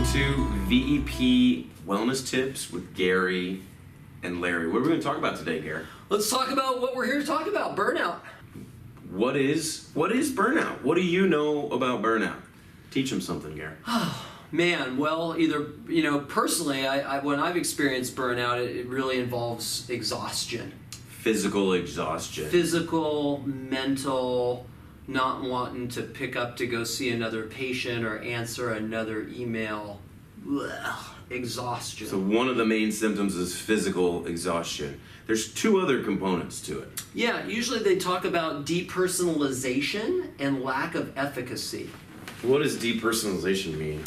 Welcome to VEP Wellness Tips with Gary and Larry. What are we going to talk about today, Gary? Let's talk about what we're here to talk about, burnout. What is burnout? What do you know about burnout? Teach them something, Gary. Man, well, personally, when I've experienced burnout, it really involves exhaustion. Physical exhaustion. Physical, mental, not wanting to pick up to go see another patient or answer another email. Ugh, exhaustion. So one of the main symptoms is physical exhaustion. There's two other components to it. Yeah, usually they talk about depersonalization and lack of efficacy. What does depersonalization mean?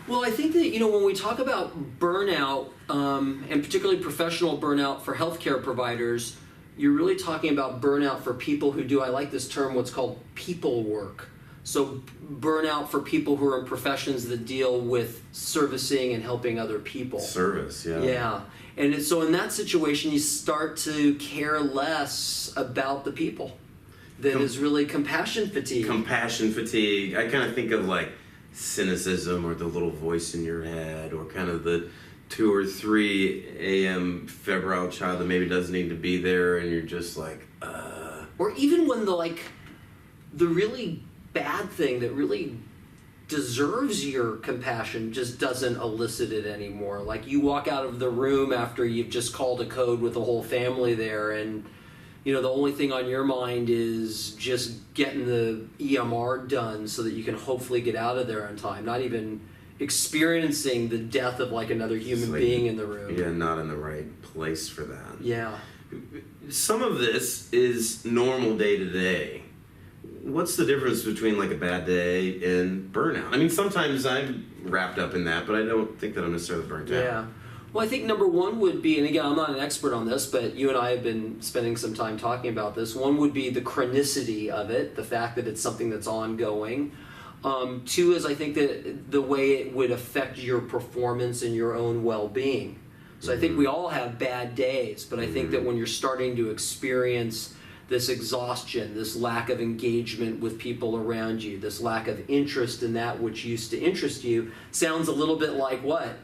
Well, I think that, when we talk about burnout, and particularly professional burnout for healthcare providers, you're really talking about burnout for people who do, I like this term, what's called people work. So burnout for people who are in professions that deal with servicing and helping other people. Service, yeah. Yeah. And so in that situation, you start to care less about the people. That is really compassion fatigue. Compassion fatigue. I kind of think of like cynicism or the little voice in your head or kind of the 2 or 3 a.m. febrile child that maybe doesn't need to be there and you're just like, Or even when the really bad thing that really deserves your compassion just doesn't elicit it anymore. Like you walk out of the room after you've just called a code with the whole family there and the only thing on your mind is just getting the EMR done so that you can hopefully get out of there on time. Not even experiencing the death of like another human being in the room. Yeah, not in the right place for that. Yeah. Some of this is normal day to day. What's the difference between like a bad day and burnout? I mean, sometimes I'm wrapped up in that, but I don't think that I'm necessarily burnt out. Yeah. Well, I think number one would be, and again, I'm not an expert on this, but you and I have been spending some time talking about this. One would be the chronicity of it, the fact that it's something that's ongoing. 2 is I think that the way it would affect your performance and your own well-being. So I think we all have bad days, but I think that when you're starting to experience this exhaustion, this lack of engagement with people around you, this lack of interest in that which used to interest you, sounds a little bit like what?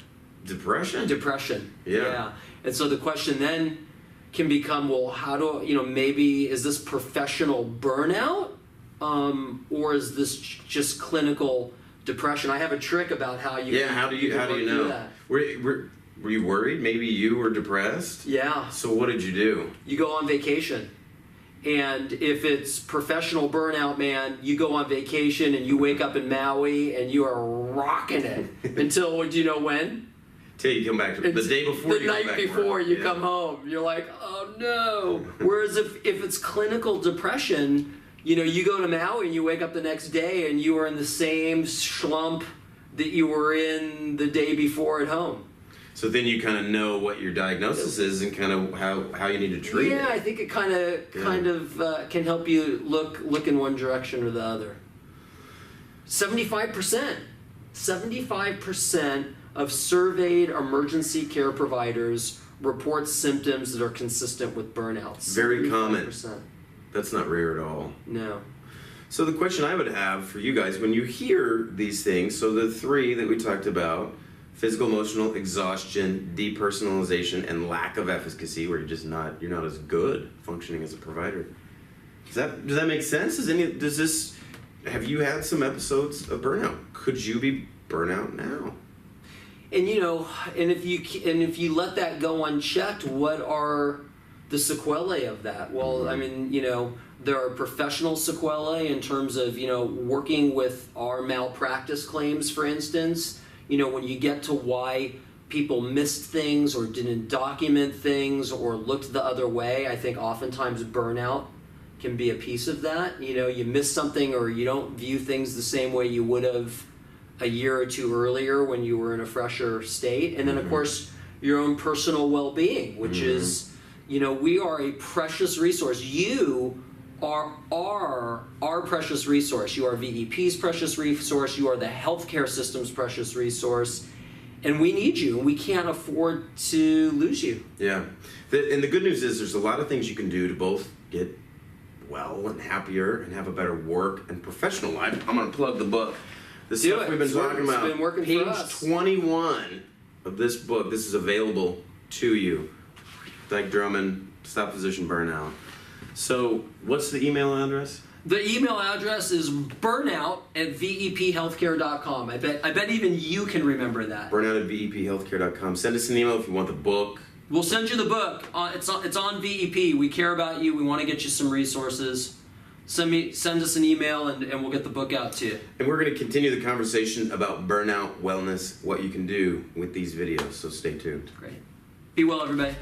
Depression? Depression. Yeah. And so the question then can become, well, how do, maybe is this professional burnout? Or is this just clinical depression? I have a trick about how you how do you know? That. Were you worried? Maybe you were depressed? Yeah. So what did you do? You go on vacation. And if it's professional burnout, man, you go on vacation and you wake up in Maui and you are rocking it until, do you know when? Till you come back to the day before you come back. The night before you come home. You're like, oh no. Whereas if it's clinical depression, you go to Maui and you wake up the next day and you are in the same slump that you were in the day before at home. So then you kind of know what your diagnosis is and kind of how you need to treat it. Yeah, I think it kind of can help you look in one direction or the other. 75% of surveyed emergency care providers report symptoms that are consistent with burnout. Very common. That's not rare at all. No. So the question I would have for you guys, when you hear these things, so the 3 that we talked about, physical, emotional exhaustion, depersonalization, and lack of efficacy, where you're not as good functioning as a provider. Does that make sense? Have you had some episodes of burnout? Could you be burnout now? And and if you let that go unchecked, what are the sequelae of that? Well, I mean, there are professional sequelae in terms of, working with our malpractice claims, for instance. When you get to why people missed things or didn't document things or looked the other way, I think oftentimes burnout can be a piece of that. You miss something or you don't view things the same way you would have a year or 2 earlier when you were in a fresher state. And then, of course, your own personal well-being, which is, we are a precious resource. You are our precious resource. You are VEP's precious resource. You are the healthcare system's precious resource. And we need you. We can't afford to lose you. Yeah. And the good news is there's a lot of things you can do to both get well and happier and have a better work and professional life. I'm going to plug the book The Do stuff it. we've been It's talking working. about. It's been working for Page us. 21 of this book. This is available to you. Dyke Drummond, Stop Physician Burnout. So, what's the email address? The email address is burnout at VEPhealthcare.com. I bet even you can remember that. Burnout at VEPhealthcare.com. Send us an email if you want the book. We'll send you the book. It's on VEP. We care about you. We want to get you some resources. Send us an email and we'll get the book out to you. And we're going to continue the conversation about burnout, wellness, what you can do with these videos. So stay tuned. Great. Be well, everybody.